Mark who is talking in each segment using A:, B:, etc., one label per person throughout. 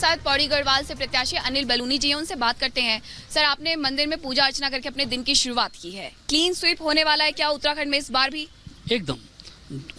A: साथ पौड़ी गढ़वाल से प्रत्याशी अनिल बलूनी जी हैं, उनसे बात करते हैं। सर, आपने मंदिर में पूजा अर्चना करके अपने दिन की शुरुआत की है। क्लीन स्वीप होने वाला है क्या उत्तराखंड में इस बार भी?
B: एकदम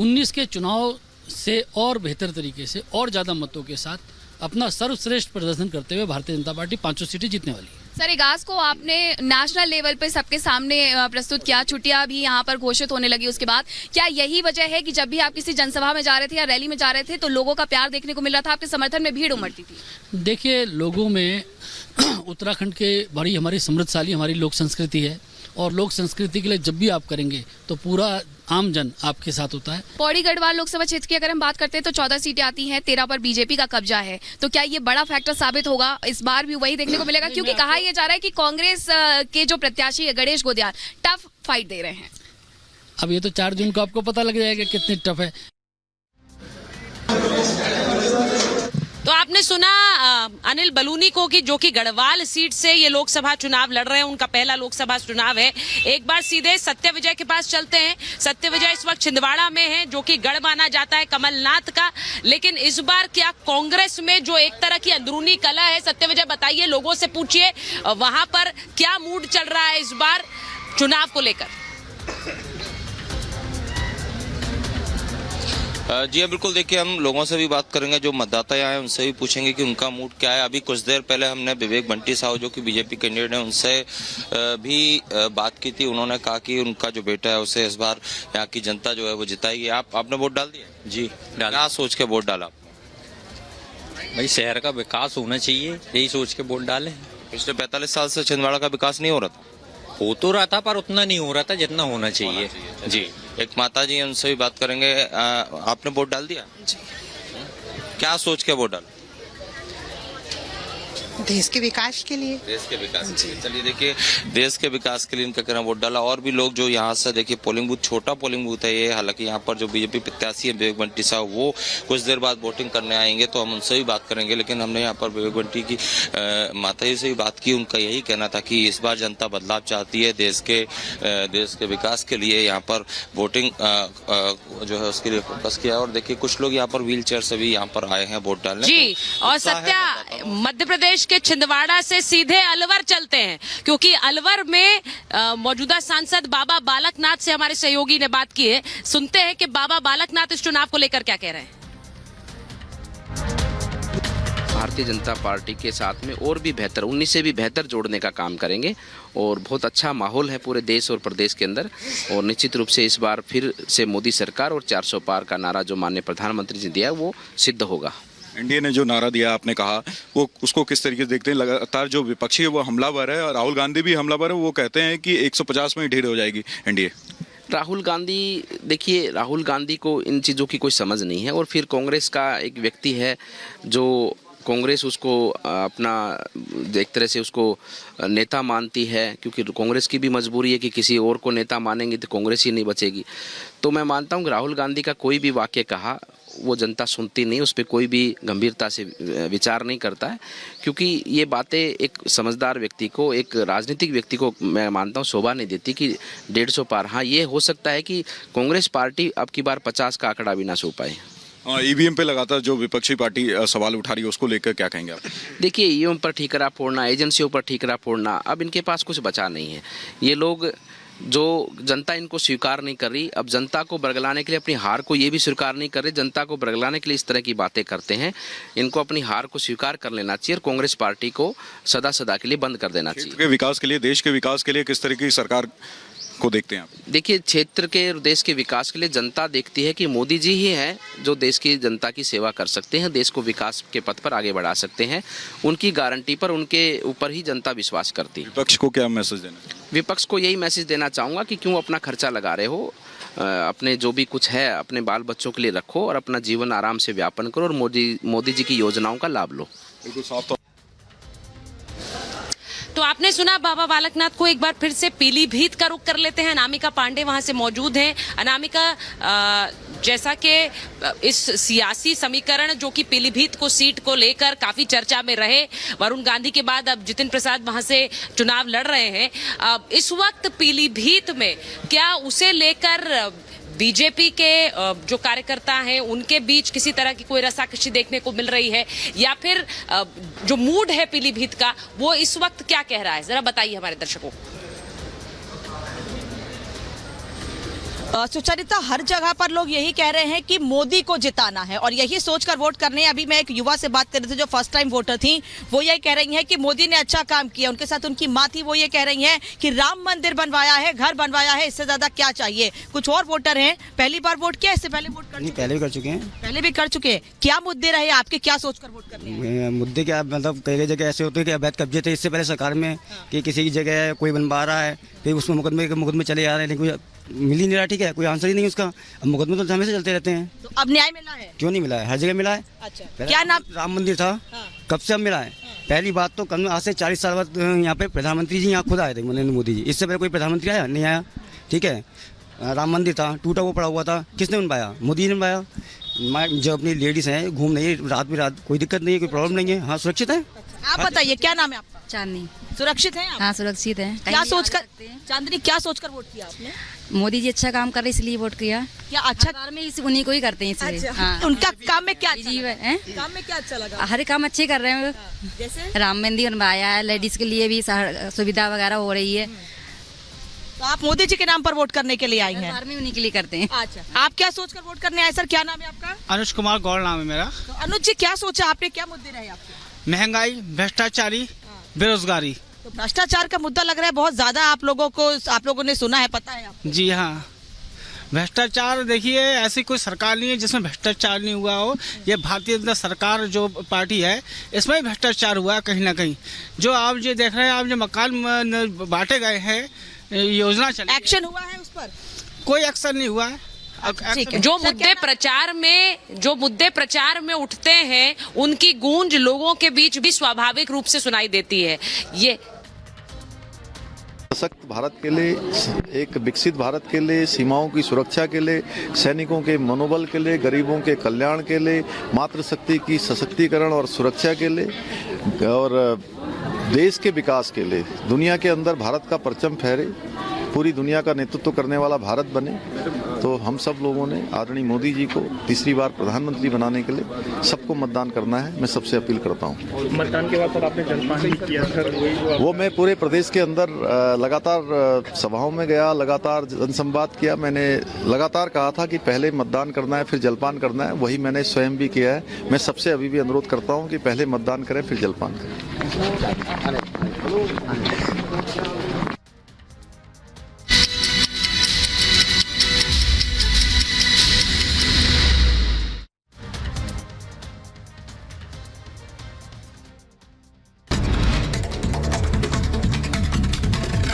B: 19 के चुनाव से और बेहतर तरीके से और ज़्यादा मतों के साथ अपना सर्वश्रेष्ठ प्रदर्शन करते हुए भारतीय जनता पार्टी 500 सीटें जीतने वाली है।
A: सर, इगास को आपने नेशनल लेवल पे सबके सामने प्रस्तुत किया, छुट्टियां भी यहाँ पर घोषित होने लगी उसके बाद। क्या यही वजह है कि जब भी आप किसी जनसभा में जा रहे थे या रैली में जा रहे थे तो लोगों का प्यार देखने को मिल रहा था, आपके समर्थन में भीड़ उमड़ती थी?
B: देखिए, लोगों में उत्तराखंड के बड़ी हमारी समृद्धशाली हमारी लोक संस्कृति है और लोक संस्कृति के लिए जब भी आप करेंगे तो पूरा आम जन आपके साथ होता है।
A: पौड़ी गढ़वाल लोकसभा क्षेत्र की अगर हम बात करते हैं तो 14 सीटें आती हैं, 13 पर बीजेपी का कब्जा है। तो क्या ये बड़ा फैक्टर साबित होगा? इस बार भी वही देखने को मिलेगा? क्योंकि कहा यह जा रहा है कि कांग्रेस के जो प्रत्याशी है गणेश गोदियार टफ फाइट दे रहे हैं।
B: अब ये तो 4 जून को आपको पता लग जाएगा कितनी टफ है।
C: तो आपने सुना अनिल बलूनी को कि जो कि गढ़वाल सीट से ये लोकसभा चुनाव लड़ रहे हैं, उनका पहला लोकसभा चुनाव है। एक बार सीधे सत्यविजय के पास चलते हैं। सत्यविजय इस वक्त छिंदवाड़ा में है, जो कि गढ़ माना जाता है कमलनाथ का। लेकिन इस बार क्या कांग्रेस में जो एक तरह की अंदरूनी कलह है, सत्यविजय बताइए, लोगों से पूछिए वहां पर क्या मूड चल रहा है इस बार चुनाव को लेकर?
D: जी हाँ, बिल्कुल। देखिए, हम लोगों से भी बात करेंगे, जो मतदाता आए हैं उनसे भी पूछेंगे कि उनका मूड क्या है। अभी कुछ देर पहले हमने विवेक बंटी साहू, जो कि बीजेपी कैंडिडेट हैं, उनसे भी बात की थी। उन्होंने कहा कि उनका जो बेटा है उसे इस बार यहाँ की जनता जो है वो जिताएगी। आपने वोट डाल दिया?
E: जी डाला।
D: क्या सोच के वोट डाला?
E: भाई शहर का विकास होना चाहिए, यही सोच के वोट डाले।
D: पिछले 45 साल से छिंदवाड़ा का विकास नहीं हो रहा था?
E: हो तो रहा था पर उतना नहीं हो रहा था जितना होना चाहिए। जी।
D: एक माता जी, उनसे भी बात करेंगे। आपने वोट डाल दिया?
F: जी।
D: क्या सोच के वोट डाला?
F: देश के विकास के लिए।
D: देश के विकास के लिए। चलिए, देखिए, देश के विकास के लिए इनका कहना वोट डाला। और भी लोग जो यहाँ से, देखिए, पोलिंग बूथ, छोटा पोलिंग बूथ है ये। हालांकि यहाँ पर जो बीजेपी प्रत्याशी है विवेक बंटी साहब, वो कुछ देर बाद वोटिंग करने आएंगे, तो हम उनसे भी बात करेंगे। लेकिन हमने यहाँ पर विवेक बंटी की माता जी से भी बात की। उनका यही कहना था कि इस बार जनता बदलाव चाहती है, देश के विकास के लिए यहाँ पर वोटिंग जो है उसके लिए फोकस किया। और देखिए, कुछ लोग यहाँ पर व्हील चेयर से भी यहाँ पर आए हैं वोट डालने।
C: जी, और सत्या, मध्य प्रदेश के छिंदवाड़ा से सीधे अलवर चलते हैं, क्योंकि अलवर में मौजूदा सांसद बाबा बालकनाथ से हमारे सहयोगी ने बात की है। सुनते हैं कि बाबा बालकनाथ इस चुनाव को लेकर क्या कह रहे हैं।
G: भारतीय जनता पार्टी के साथ में और भी बेहतर, 19 से भी बेहतर जोड़ने का काम करेंगे और बहुत अच्छा माहौल है पूरे देश और प्रदेश के अंदर। और निश्चित रूप से इस बार फिर से मोदी सरकार और 400 पार का नारा जो माननीय प्रधानमंत्री जी ने दिया वो सिद्ध होगा।
H: एनडीए ने जो नारा दिया, आपने कहा, वो उसको किस तरीके से देखते हैं? लगातार जो विपक्षी है वो हमलावर है और राहुल गांधी भी हमलावर है। वो कहते हैं कि 150 में ढेर हो जाएगी एनडीए।
G: राहुल गांधी, देखिए, राहुल गांधी को इन चीज़ों की कोई समझ नहीं है। और फिर कांग्रेस का एक व्यक्ति है जो कांग्रेस उसको अपना एक तरह से उसको नेता मानती है, क्योंकि कांग्रेस की भी मजबूरी है कि किसी और को नेता मानेंगे तो कांग्रेस ही नहीं बचेगी। तो मैं मानता हूँ कि राहुल गांधी का कोई भी वाक्य कहा वो जनता सुनती नहीं, उस पर कोई भी गंभीरता से विचार नहीं करता है, क्योंकि ये बातें एक समझदार व्यक्ति को, एक राजनीतिक व्यक्ति को मैं मानता हूँ शोभा नहीं देती कि 150 पार। हाँ, ये हो सकता है कि कांग्रेस पार्टी अब की बार 50 का आंकड़ा भी ना छू पाए।
H: ईवीएम पे लगातार जो विपक्षी पार्टी सवाल उठा रही है उसको लेकर क्या कहेंगे आप?
G: देखिए, ईवीएम पर ठीकरा फोड़ना, एजेंसियों पर ठीकरा फोड़ना, अब इनके पास कुछ बचा नहीं है। ये लोग, जो जनता इनको स्वीकार नहीं कर रही, अब जनता को बरगलाने के लिए, अपनी हार को ये भी स्वीकार नहीं कर रहे, जनता को बरगलाने के लिए इस तरह की बातें करते हैं। इनको अपनी हार को स्वीकार कर लेना चाहिए और कांग्रेस पार्टी को सदा सदा के लिए बंद कर देना चाहिए।
H: क्षेत्र के विकास के लिए, देश के विकास के लिए किस तरह की सरकार को देखते हैं आप?
G: देखिए, क्षेत्र के और देश के विकास के लिए जनता देखती है कि मोदी जी ही हैं जो देश की जनता की सेवा कर सकते हैं, देश को विकास के पथ पर आगे बढ़ा सकते हैं। उनकी गारंटी पर, उनके ऊपर ही जनता विश्वास करती है।
H: विपक्ष को क्या मैसेज देना?
G: विपक्ष को यही मैसेज देना चाहूँगा कि क्यों अपना खर्चा लगा रहे हो, अपने जो भी कुछ है अपने बाल बच्चों के लिए रखो और अपना जीवन आराम से व्यापन करो और मोदी जी की योजनाओं का लाभ लो।
H: बिल्कुल साफ।
C: तो आपने सुना बाबा बालकनाथ को। एक बार फिर से पीलीभीत का रुख कर लेते हैं। अनामिका पांडे वहां से मौजूद हैं। अनामिका, जैसा कि इस सियासी समीकरण जो कि पीलीभीत को सीट को लेकर काफी चर्चा में रहे, वरुण गांधी के बाद अब जितिन प्रसाद वहां से चुनाव लड़ रहे हैं। इस वक्त पीलीभीत में क्या उसे लेकर बीजेपी के जो कार्यकर्ता हैं उनके बीच किसी तरह की कोई रसाकसी देखने को मिल रही है, या फिर जो मूड है पीलीभीत का वो इस वक्त क्या कह रहा है, जरा बताइए हमारे दर्शकों को।
I: सुचरिता, हर जगह पर लोग यही कह रहे हैं कि मोदी को जिताना है और यही सोचकर वोट करने। अभी मैं एक युवा से बात कर रही थी जो फर्स्ट टाइम वोटर थी, वो यही कह रही हैं कि मोदी ने अच्छा काम किया। उनके साथ उनकी माँ थी, वो ये कह रही हैं कि राम मंदिर बनवाया है, घर बनवाया है, इससे ज्यादा क्या चाहिए। कुछ और वोटर हैं, पहली बार वोट किया, इससे पहले वोट कर
J: पहले भी कर चुके हैं।
I: पहले भी कर चुके हैं। क्या मुद्दे रहे आपके, क्या सोचकर वोट करने?
J: मुद्दे क्या, मतलब कई जगह ऐसे होते हैं कि अवैध कब्जे थे इससे पहले सरकार में, कि किसी की जगह कोई बनवा रहा है, फिर उसमें मुकदमे चले आ रहे हैं, लेकिन कोई मिल ही नहीं रहा। ठीक है, कोई आंसर ही नहीं उसका। अब मुकदमे तो हमेशा चलते रहते हैं।
I: तो अब न्याय मिला है?
J: क्यों नहीं मिला है, हर जगह मिला है।
I: अच्छा, क्या नाम?
J: राम मंदिर था, कब से अब मिला है? पहली बात तो कल आज से 40 साल बाद यहाँ पे प्रधानमंत्री जी यहाँ खुद आए थे, नरेंद्र मोदी जी। इससे पहले कोई प्रधानमंत्री आया नहीं? आया। ठीक है, राम मंदिर था, टूटा वो पड़ा हुआ था, किसने बनवाया? मोदी ने बनवाया। जो अपनी लेडीज हैं घूम रही है रात भी रात, कोई दिक्कत नहीं है, कोई प्रॉब्लम नहीं है। हाँ, सुरक्षित है।
I: आप बताइए, क्या नाम है आपका?
K: चांदनी।
I: सुरक्षित है आप?
K: हाँ, सुरक्षित है।
I: क्या सोचकर, चांदनी क्या सोचकर वोट किया आपने?
K: मोदी जी अच्छा काम कर रहे इसलिए वोट किया।
I: क्या अच्छा
K: काम में उन्हीं को ही करते हैं इसलिए।
I: अच्छा।
K: हाँ।
I: उनका काम में क्या अच्छा
K: जी
I: लगा? काम में क्या अच्छा लगा?
K: हर काम अच्छे कर रहे हैं।
I: जैसे
K: राम मंदिर बनवाया है, लेडीज के लिए भी सुविधा वगैरह हो रही है।
I: तो आप मोदी जी के नाम पर वोट करने के लिए आई हैं?
K: में उन्हीं के लिए करते हैं।
I: अच्छा, आप क्या सोचकर वोट करने आए? सर, क्या नाम है आपका?
L: अनुज कुमार गौड़ नाम है मेरा।
I: तो अनुज जी, क्या सोचा आपने, क्या मुद्दे रहे आपके?
L: महंगाई, भ्रष्टाचारी, बेरोजगारी।
I: तो भ्रष्टाचार का मुद्दा लग रहा है बहुत ज्यादा आप लोगों ने सुना है, पता है आपको?
L: जी हाँ, भ्रष्टाचार देखिए, ऐसी कोई सरकार नहीं है जिसमें भ्रष्टाचार नहीं हुआ हो। ये भारतीय जनता सरकार जो पार्टी है, इसमें भी भ्रष्टाचार हुआ है कहीं ना कहीं। जो आप जो देख रहे हैं, आप जो मकान बांटे गए हैं, योजना चली,
I: एक्शन हुआ है उस पर?
L: कोई एक्शन नहीं हुआ है।
C: जो मुद्दे प्रचार में उठते हैं उनकी गूंज लोगों के बीच भी स्वाभाविक रूप से सुनाई देती है। ये
M: सशक्त भारत के लिए, एक विकसित भारत के लिए, सीमाओं की सुरक्षा के लिए, सैनिकों के मनोबल के लिए, गरीबों के कल्याण के लिए, मातृशक्ति की सशक्तिकरण और सुरक्षा के लिए, और देश के विकास के लिए, दुनिया के अंदर भारत का परचम फहरे, पूरी दुनिया का नेतृत्व करने वाला भारत बने। तो हम सब लोगों ने आदरणीय मोदी जी को तीसरी बार प्रधानमंत्री बनाने के लिए सबको मतदान करना है। मैं सबसे अपील करता हूँ।
N: मतदान के बाद आपने जलपान भी किया सर?
M: वो मैं पूरे प्रदेश के अंदर लगातार सभाओं में गया, लगातार जनसंवाद किया। मैंने लगातार कहा था कि पहले मतदान करना है, फिर जलपान करना है। वही मैंने स्वयं भी किया है। मैं सबसे अभी भी अनुरोध करता हूँ कि पहले मतदान करें, फिर जलपान करें।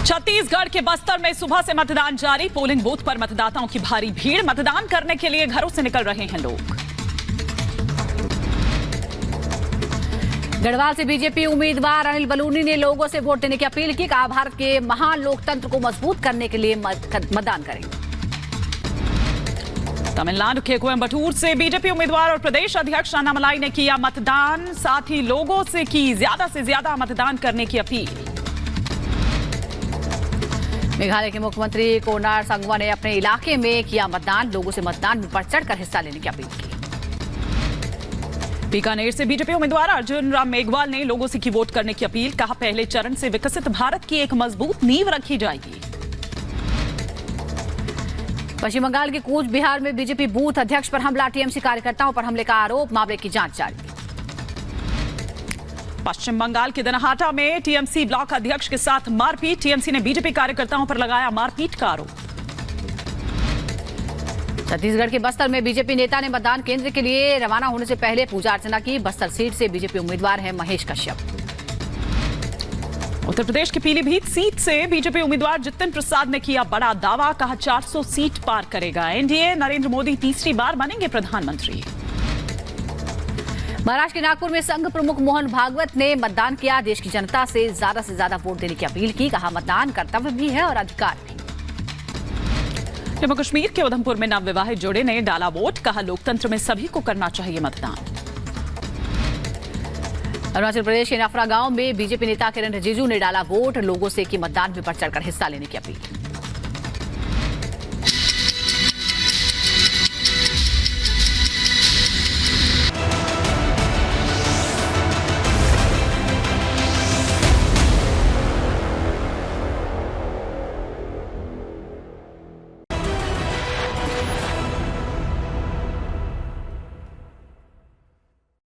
O: छत्तीसगढ़ के बस्तर में सुबह से मतदान जारी। पोलिंग बूथ पर मतदाताओं की भारी भीड़। मतदान करने के लिए घरों से निकल रहे हैं लोग।
P: गढ़वाल से बीजेपी उम्मीदवार अनिल बलूनी ने लोगों से वोट देने की अपील की। कहा भारत के महान लोकतंत्र को मजबूत करने के लिए मतदान करें।
O: तमिलनाडु के कोयम्बटूर से बीजेपी उम्मीदवार और प्रदेश अध्यक्ष अन्नामलाई ने किया मतदान। साथ ही लोगों से की ज्यादा से ज्यादा मतदान करने की अपील।
P: मेघालय के मुख्यमंत्री कोनार संगमा ने अपने इलाके में किया मतदान। लोगों से मतदान में बढ़ चढ़कर हिस्सा लेने की अपील की।
O: बीकानेर से बीजेपी उम्मीदवार अर्जुन राम मेघवाल ने लोगों से की वोट करने की अपील। कहा पहले चरण से विकसित भारत की एक मजबूत नींव रखी जाएगी।
P: पश्चिम बंगाल के कूच बिहार में बीजेपी बूथ अध्यक्ष पर हमला। टीएमसी कार्यकर्ताओं पर हमले का आरोप। मामले की जांच जारी।
O: पश्चिम बंगाल के दनहाटा में टीएमसी ब्लॉक अध्यक्ष के साथ मारपीट। टीएमसी ने बीजेपी कार्यकर्ताओं पर लगाया मारपीट का आरोप।
P: छत्तीसगढ़ के बस्तर में बीजेपी नेता ने मतदान केंद्र के लिए रवाना होने से पहले पूजा अर्चना की। बस्तर सीट से बीजेपी उम्मीदवार हैं महेश कश्यप।
O: उत्तर प्रदेश की पीलीभीत सीट से बीजेपी उम्मीदवार जितिन प्रसाद ने किया बड़ा दावा। कहा 400 सीट पार करेगा एनडीए। नरेंद्र मोदी तीसरी बार बनेंगे प्रधानमंत्री।
P: महाराष्ट्र के नागपुर में संघ प्रमुख मोहन भागवत ने मतदान किया। देश की जनता से ज्यादा वोट देने की अपील की। कहा मतदान कर्तव्य भी है और अधिकार भी।
O: जम्मू कश्मीर के उधमपुर में नवविवाहित जोड़े ने डाला वोट। कहा लोकतंत्र में सभी को करना चाहिए मतदान। अरुणाचल प्रदेश के नफरा गांव में बीजेपी नेता किरण रिजिजू ने डाला वोट। लोगों से कि मतदान में बढ़ चढ़कर हिस्सा लेने की अपील।